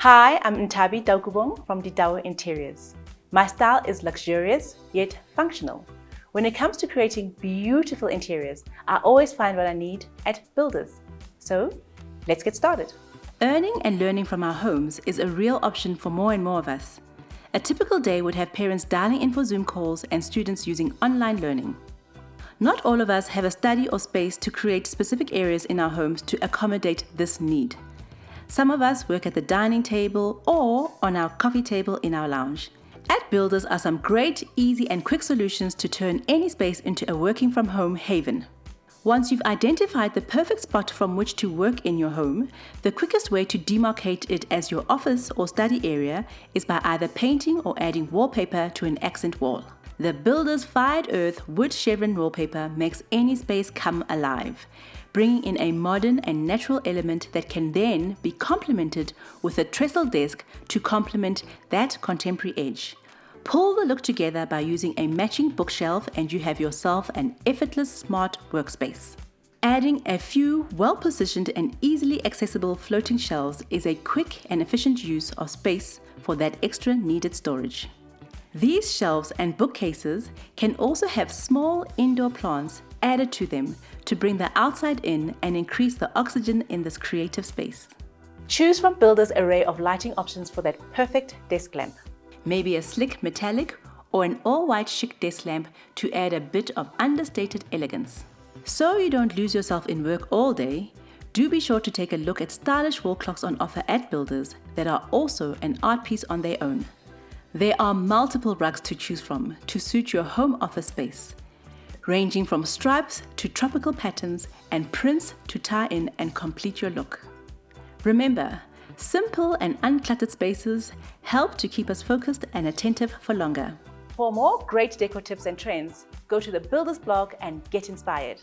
Hi, I'm Ntabi Daukubong from Didao Interiors. My style is luxurious yet functional. When it comes to creating beautiful interiors, I always find what I need at Builders. So, let's get started. Earning and learning from our homes is a real option for more and more of us. A typical day would have parents dialing in for Zoom calls and students using online learning. Not all of us have a study or space to create specific areas in our homes to accommodate this need. Some of us work at the dining table or on our coffee table in our lounge. At Builders are some great, easy and quick solutions to turn any space into a working from home haven. Once you've identified the perfect spot from which to work in your home, the quickest way to demarcate it as your office or study area is by either painting or adding wallpaper to an accent wall. The Builders Fired Earth wood chevron wallpaper makes any space come alive, bringing in a modern and natural element that can then be complemented with a trestle desk to complement that contemporary edge. Pull the look together by using a matching bookshelf and you have yourself an effortless smart workspace. Adding a few well-positioned and easily accessible floating shelves is a quick and efficient use of space for that extra needed storage. These shelves and bookcases can also have small indoor plants added to them to bring the outside in and increase the oxygen in this creative space. Choose from Builders' array of lighting options for that perfect desk lamp. Maybe a slick metallic or an all-white chic desk lamp to add a bit of understated elegance. So you don't lose yourself in work all day, do be sure to take a look at stylish wall clocks on offer at Builders that are also an art piece on their own. There are multiple rugs to choose from to suit your home office space, ranging from stripes to tropical patterns and prints to tie in and complete your look. Remember, simple and uncluttered spaces help to keep us focused and attentive for longer. For more great decor tips and trends, go to the Builders blog and get inspired.